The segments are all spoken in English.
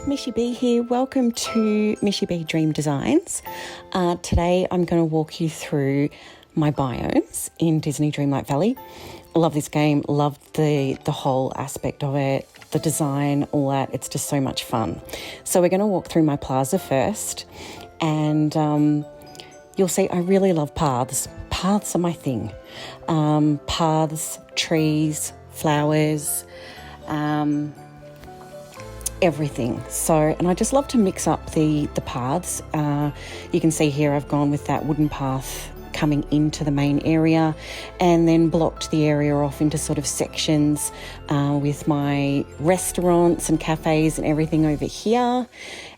Mishy B here. Welcome to Mishy B Dream Designs. Today I'm going to walk you through my biomes in Disney Dreamlight Valley. I love this game, love the whole aspect of it, the design, all that. It's just so much fun. So we're going to walk through my plaza first, and you'll see I really love paths. Paths are my thing. Paths, trees, flowers, everything. So, and I just love to mix up the paths. You can see here I've gone with that wooden path coming into the main area and then blocked the area off into sort of sections with my restaurants and cafes and everything over here.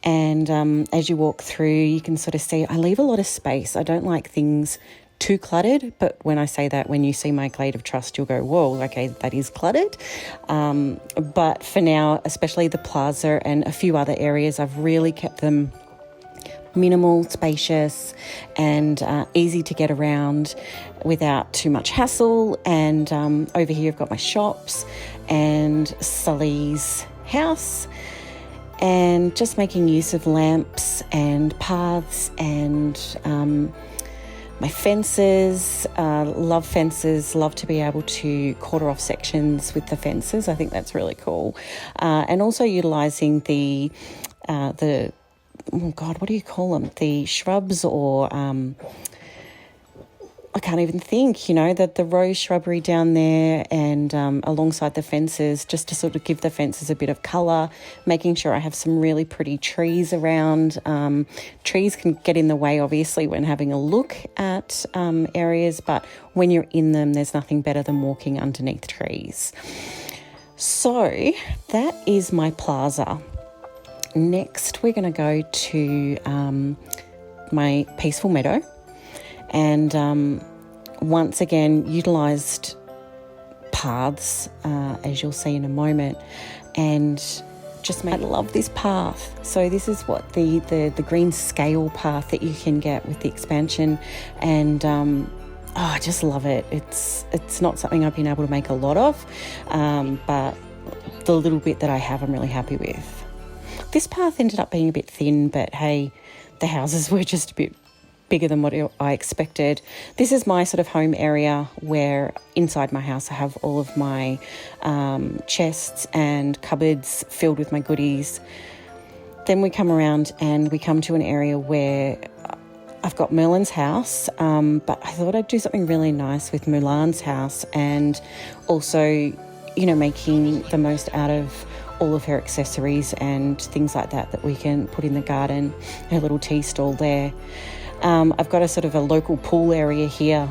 And as you walk through, you can sort of see I leave a lot of space. I don't like things too cluttered, but when I say that, when you see my Glade of Trust, you'll go, whoa, okay, that is cluttered. But for now, especially the plaza and a few other areas, I've really kept them minimal, spacious, and easy to get around without too much hassle. And over here I've got my shops and Sully's house, and just making use of lamps and paths and my fences. Love fences, love to be able to quarter off sections with the fences. I think that's really cool. And also utilising the oh God, what do you call them? The shrubs, or I can't even think, the rose shrubbery down there and alongside the fences, just to sort of give the fences a bit of colour, making sure I have some really pretty trees around. Trees can get in the way, obviously, when having a look at areas, but when you're in them, there's nothing better than walking underneath trees. So that is my plaza. Next, we're going to go to my peaceful meadow, and once again utilised paths, as you'll see in a moment, and just I love this path. So this is what the green scale path that you can get with the expansion, and I just love it. It's not something I've been able to make a lot of, but the little bit that I have, I'm really happy with. This path ended up being a bit thin, but hey, the houses were just a bit bigger than what I expected. This is my sort of home area, where inside my house I have all of my chests and cupboards filled with my goodies. Then we come around and we come to an area where I've got Merlin's house, but I thought I'd do something really nice with Mulan's house, and also, making the most out of all of her accessories and things like that we can put in the garden, her little tea stall there. I've got a sort of a local pool area here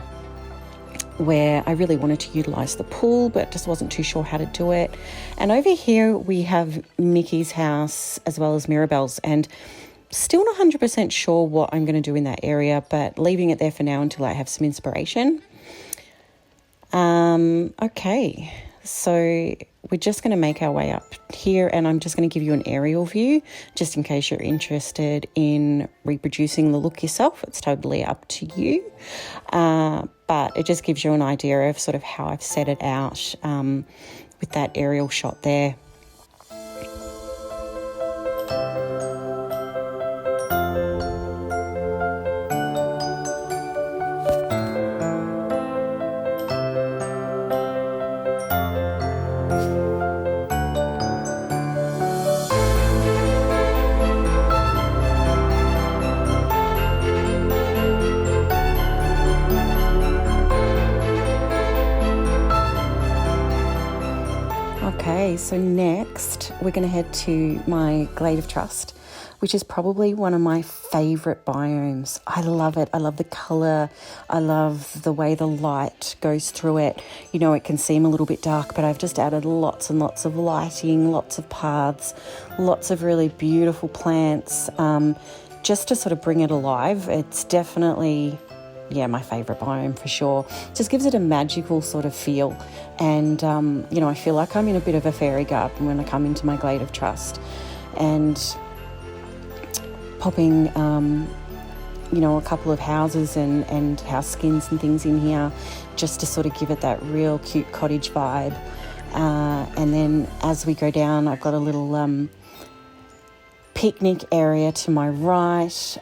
where I really wanted to utilise the pool, but just wasn't too sure how to do it. And over here we have Mickey's house as well as Mirabelle's, and still not 100% sure what I'm going to do in that area, but leaving it there for now until I have some inspiration. Okay, so we're just going to make our way up here, and I'm just going to give you an aerial view just in case you're interested in reproducing the look yourself. It's totally up to you, but it just gives you an idea of sort of how I've set it out with that aerial shot there. Okay, so next we're going to head to my Glade of Trust, which is probably one of my favourite biomes. I love it. I love the colour. I love the way the light goes through it. It can seem a little bit dark, but I've just added lots and lots of lighting, lots of paths, lots of really beautiful plants, just to sort of bring it alive. It's definitely, my favourite biome for sure. Just gives it a magical sort of feel. And, I feel like I'm in a bit of a fairy garden when I come into my Glade of Trust. And popping, a couple of houses and house skins and things in here just to sort of give it that real cute cottage vibe. And then as we go down, I've got a little picnic area to my right,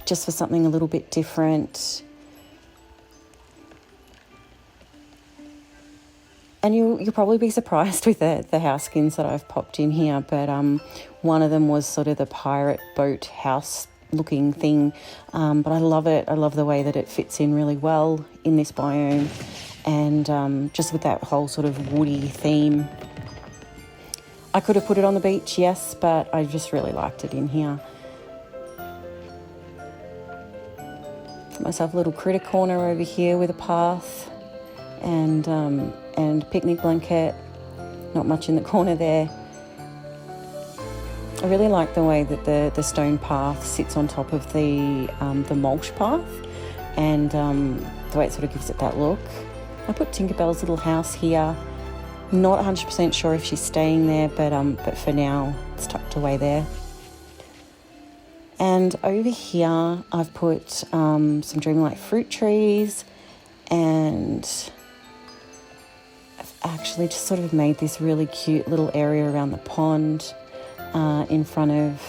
just for something a little bit different. And you'll probably be surprised with the house skins that I've popped in here, but one of them was sort of the pirate boat house looking thing, but I love it. I love the way that it fits in really well in this biome, and just with that whole sort of woody theme. I could have put it on the beach, yes, but I just really liked it in here. Got myself a little critter corner over here with a path and picnic blanket. Not much in the corner there. I really like the way that the stone path sits on top of the mulch path, and the way it sort of gives it that look. I put Tinkerbell's little house here. Not 100% sure if she's staying there, but for now it's tucked away there. And over here I've put some Dreamlight fruit trees, and I've actually just sort of made this really cute little area around the pond in front of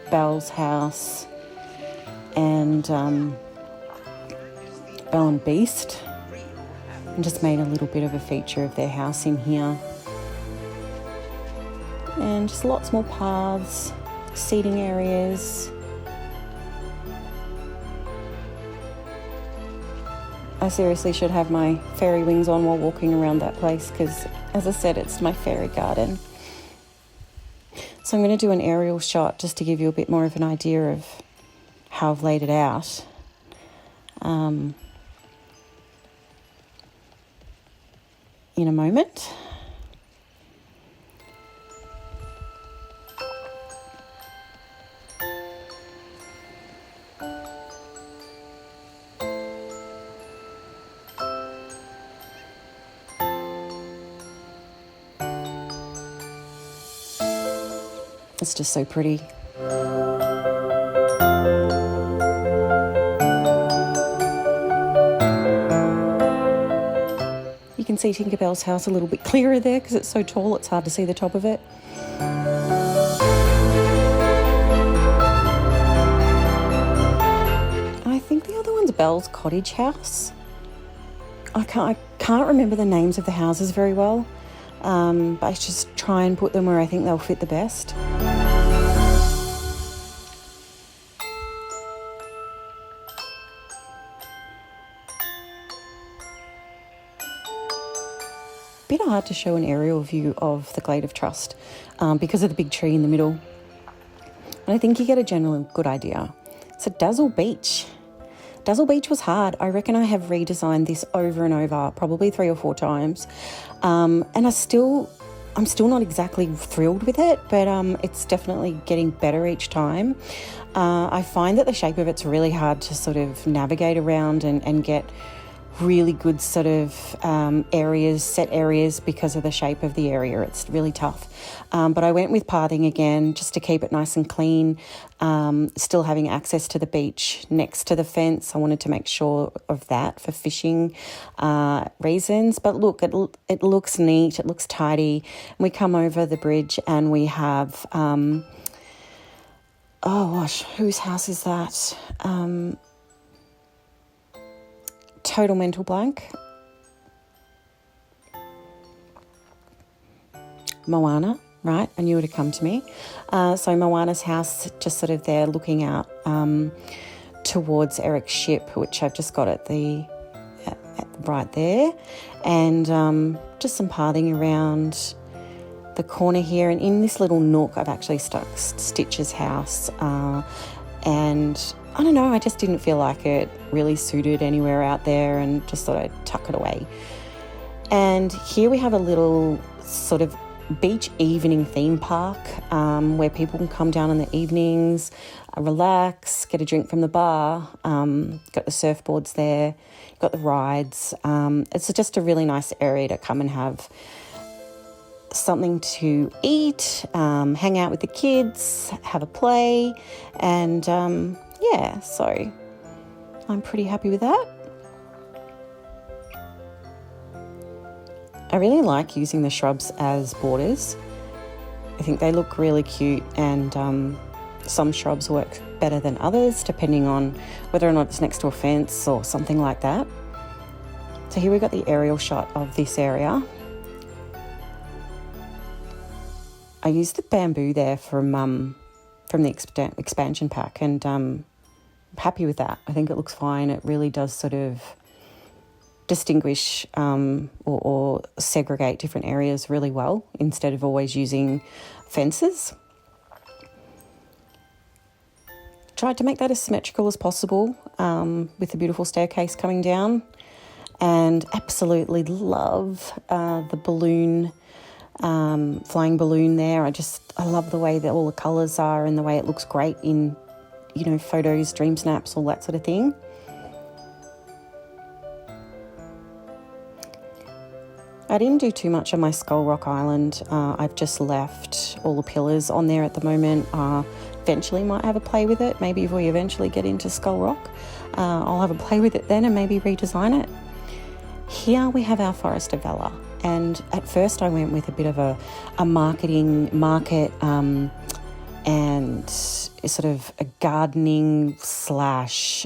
Belle's house and Belle and Beast. And just made a little bit of a feature of their house in here. And just lots more paths, seating areas. I seriously should have my fairy wings on while walking around that place because, as I said, it's my fairy garden. So I'm going to do an aerial shot just to give you a bit more of an idea of how I've laid it out. In a moment. It's just so pretty. You can see Tinkerbell's house a little bit clearer there because it's so tall, it's hard to see the top of it. I think the other one's Belle's cottage house. I can't remember the names of the houses very well, but I just try and put them where I think they'll fit the best. Bit hard to show an aerial view of the Glade of Trust because of the big tree in the middle. But I think you get a general good idea. So Dazzle Beach. Dazzle Beach was hard. I reckon I have redesigned this over and over, probably 3 or 4 times. And I'm still not exactly thrilled with it, but it's definitely getting better each time. I find that the shape of it's really hard to sort of navigate around and get really good sort of set areas because of the shape of the area. It's really tough. But I went with pathing again just to keep it nice and clean, still having access to the beach next to the fence. I wanted to make sure of that for fishing reasons. But look, it looks neat, it looks tidy. We come over the bridge and we have, oh gosh, whose house is that? Total mental blank. Moana, right? I knew it had come to me. So Moana's house, just sort of there looking out towards Eric's ship, which I've just got at right there. And just some pathing around the corner here. And in this little nook, I've actually stuck Stitch's house. And I don't know, I just didn't feel like it really suited anywhere out there and just thought I'd tuck it away. And here we have a little sort of beach evening theme park where people can come down in the evenings, relax, get a drink from the bar. Got the surfboards there, got the rides. It's just a really nice area to come and have something to eat, hang out with the kids, have a play, and yeah, so I'm pretty happy with that. I really like using the shrubs as borders. think they look really cute, and some shrubs work better than others depending on whether or not it's next to a fence or something like that. So here we've got the aerial shot of this area. I used the bamboo there from the expansion pack, and I'm happy with that. I think it looks fine. It really does sort of distinguish or segregate different areas really well instead of always using fences. Tried to make that as symmetrical as possible with the beautiful staircase coming down, and absolutely love the balloon, flying balloon there. I love the way that all the colours are and the way it looks great in, photos, dream snaps, all that sort of thing. I didn't do too much on my Skull Rock Island. I've just left all the pillars on there at the moment. Eventually might have a play with it. Maybe if we eventually get into Skull Rock, I'll have a play with it then and maybe redesign it. Here we have our Forest of Valor. And at first I went with a bit of a market and sort of a gardening slash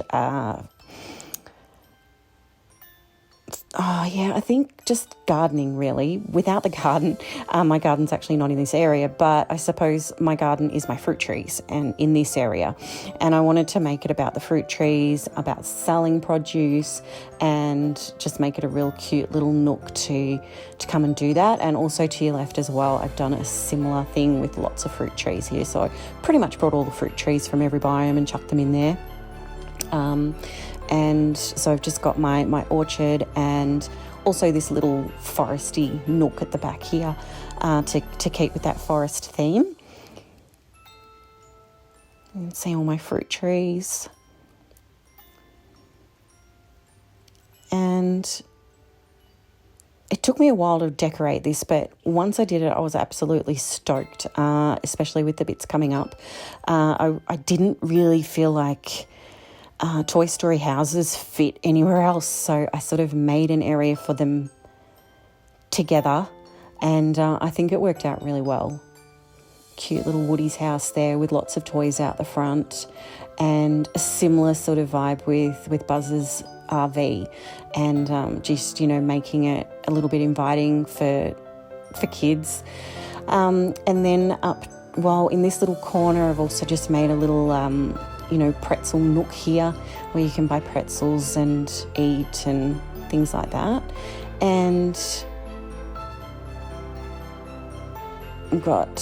I think just gardening really. Without the garden, my garden's actually not in this area, but I suppose my garden is my fruit trees and in this area. And I wanted to make it about the fruit trees, about selling produce, and just make it a real cute little nook to come and do that. And also to your left as well, I've done a similar thing with lots of fruit trees here. So I pretty much brought all the fruit trees from every biome and chucked them in there. And so I've just got my orchard and also this little foresty nook at the back here to keep with that forest theme. You can see all my fruit trees. And it took me a while to decorate this, but once I did it, I was absolutely stoked, especially with the bits coming up. I didn't really feel like Toy Story houses fit anywhere else, so I sort of made an area for them together, and I think it worked out really well. Cute little Woody's house there with lots of toys out the front, and a similar sort of vibe with Buzz's RV, and just making it a little bit inviting for kids. And then in this little corner I've also just made a little pretzel nook here where you can buy pretzels and eat and things like that. And I've got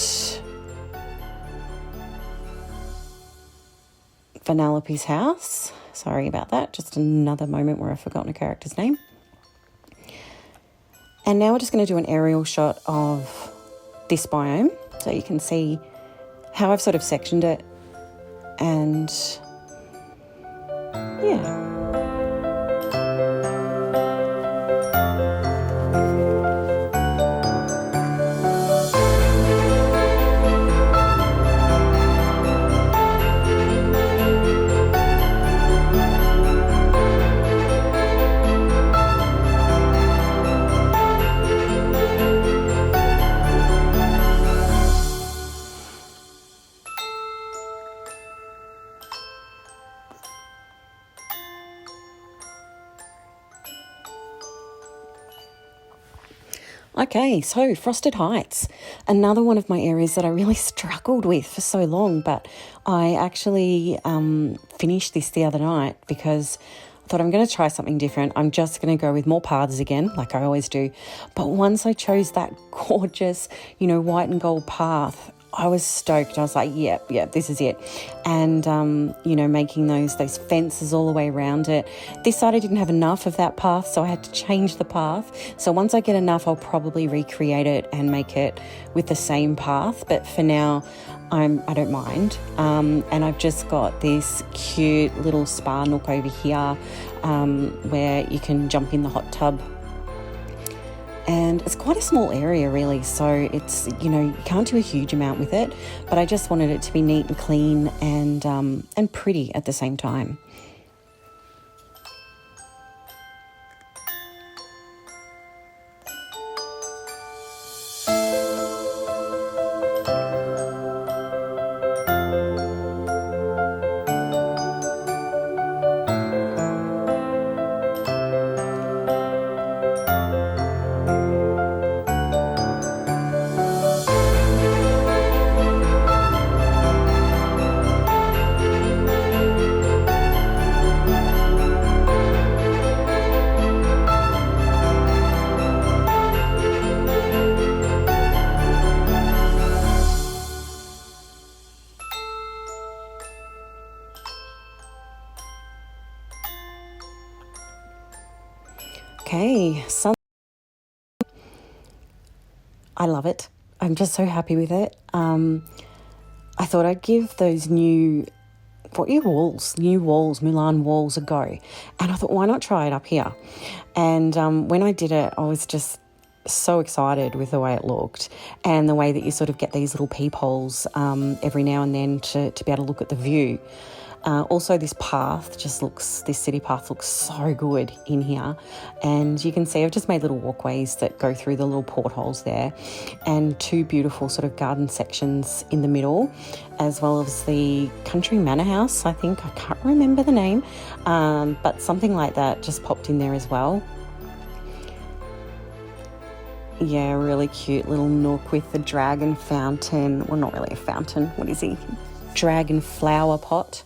Vanellope's house. Sorry about that. Just another moment where I've forgotten a character's name. And now we're just going to do an aerial shot of this biome so you can see how I've sort of sectioned it. And yeah. Okay, so Frosted Heights, another one of my areas that I really struggled with for so long, but I actually finished this the other night because I thought I'm going to try something different. I'm just going to go with more paths again, like I always do. But once I chose that gorgeous, white and gold path, I was stoked. I was like, yep, this is it. And, making those fences all the way around it. This side I didn't have enough of that path, so I had to change the path. So once I get enough, I'll probably recreate it and make it with the same path. But for now, I don't mind. And I've just got this cute little spa nook over here where you can jump in the hot tub. And it's quite a small area really, so it's, you can't do a huge amount with it, but I just wanted it to be neat and clean and pretty at the same time. Okay, I love it. I'm just so happy with it. I thought I'd give those new Mulan walls a go. And I thought, why not try it up here? And when I did it, I was just so excited with the way it looked and the way that you sort of get these little peepholes every now and then to be able to look at the view. Also, this city path looks so good in here. And you can see I've just made little walkways that go through the little portholes there, and two beautiful sort of garden sections in the middle, as well as the country manor house, I think. I can't remember the name, but something like that just popped in there as well. Yeah, really cute little nook with the dragon fountain. Well, not really a fountain. What is he? Dragon flower pot.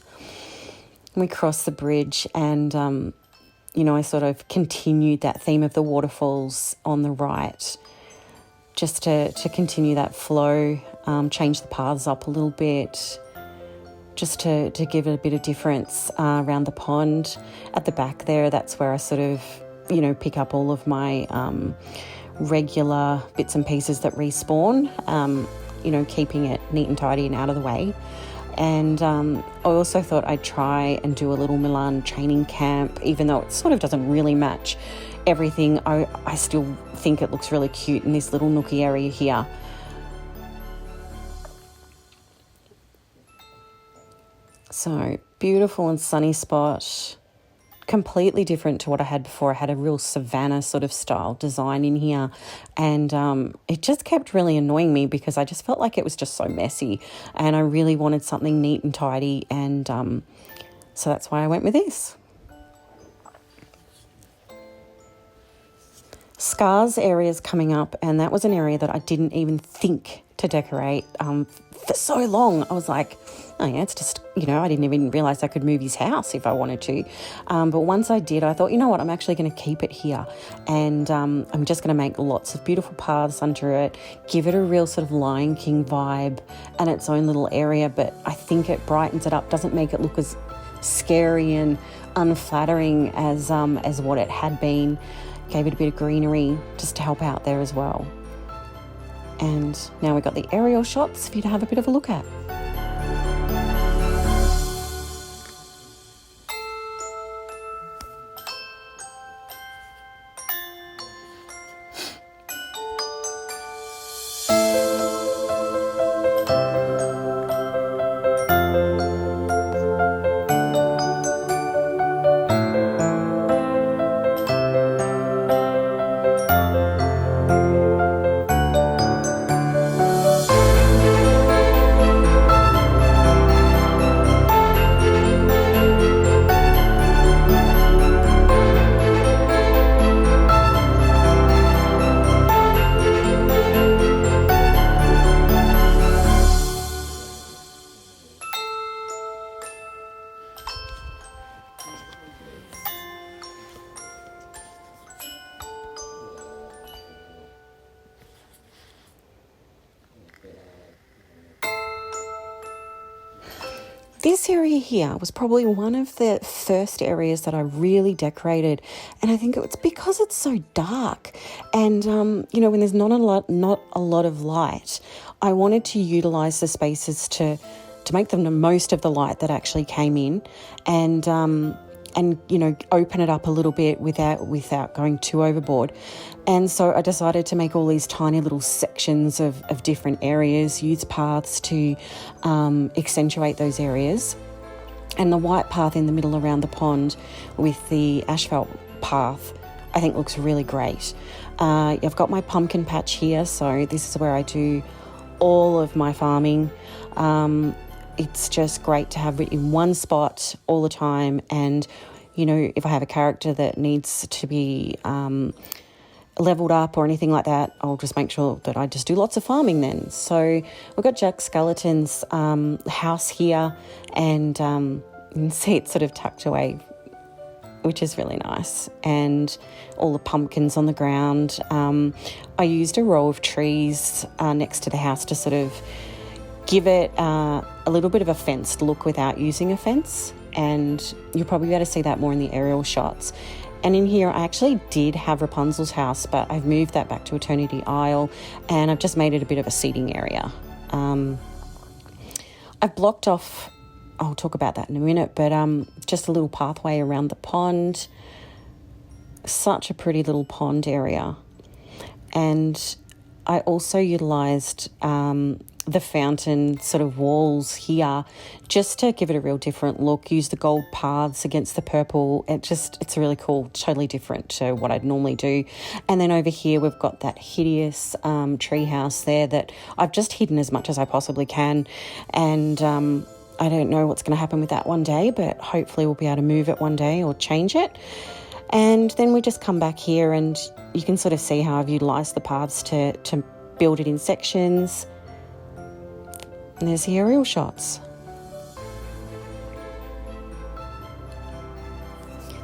We crossed the bridge and, I sort of continued that theme of the waterfalls on the right just to continue that flow, change the paths up a little bit, just to give it a bit of difference around the pond. At the back there, that's where I sort of, pick up all of my regular bits and pieces that respawn, keeping it neat and tidy and out of the way. And I also thought I'd try and do a little Milan training camp, even though it sort of doesn't really match everything. I still think it looks really cute in this little nookie area here. So, beautiful and sunny spot. Completely different to what I had before. I had a real savannah sort of style design in here, and it just kept really annoying me because I just felt like it was just so messy, and I really wanted something neat and tidy, and so that's why I went with this. Scars area's coming up, and that was an area that I didn't even think to decorate for so long. I was like, oh yeah, it's just, I didn't even realise I could move his house if I wanted to. But once I did, I thought, you know what, I'm actually going to keep it here. And I'm just going to make lots of beautiful paths under it, give it a real sort of Lion King vibe and its own little area. But I think it brightens it up, doesn't make it look as scary and unflattering as what it had been. Gave it a bit of greenery just to help out there as well. And now we've got the aerial shots for you to have a bit of a look at. This area here was probably one of the first areas that I really decorated, and I think it's because it's so dark, and when there's not a lot of light, I wanted to utilize the spaces to make them the most of the light that actually came in, and open it up a little bit without going too overboard. And so I decided to make all these tiny little sections of different areas, use paths to accentuate those areas. And the white path in the middle around the pond with the asphalt path, I think looks really great. I've got my pumpkin patch here, so this is where I do all of my farming. It's just great to have it in one spot all the time. And, if I have a character that needs to be leveled up or anything like that, I'll just make sure that I just do lots of farming then. So we've got Jack Skeleton's house here, and you can see it's sort of tucked away, which is really nice. And all the pumpkins on the ground. I used a row of trees next to the house to sort of give it a little bit of a fenced look without using a fence, and you'll probably be able to see that more in the aerial shots. And in here, I actually did have Rapunzel's house, but I've moved that back to Eternity Isle, and I've just made it a bit of a seating area. I've blocked off, I'll talk about that in a minute, but just a little pathway around the pond. Such a pretty little pond area. And I also utilised the fountain sort of walls here just to give it a real different look. Use the gold paths against the purple. It's really cool, totally different to what I'd normally do. And then over here we've got that hideous tree house there that I've just hidden as much as I possibly can. And I don't know what's going to happen with that one day, but hopefully we'll be able to move it one day or change it. And then we just come back here and you can sort of see how I've utilised the paths to build it in sections. And there's the aerial shots.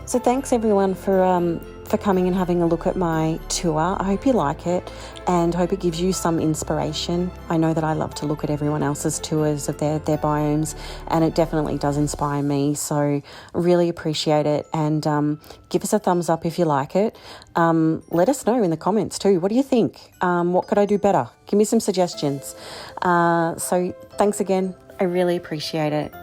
So thanks everyone for coming and having a look at my tour. I hope you like it and hope it gives you some inspiration. I know that I love to look at everyone else's tours of their biomes, and it definitely does inspire me. So really appreciate it, and give us a thumbs up if you like it. Let us know in the comments too. What do you think? What could I do better? Give me some suggestions. So thanks again. I really appreciate it.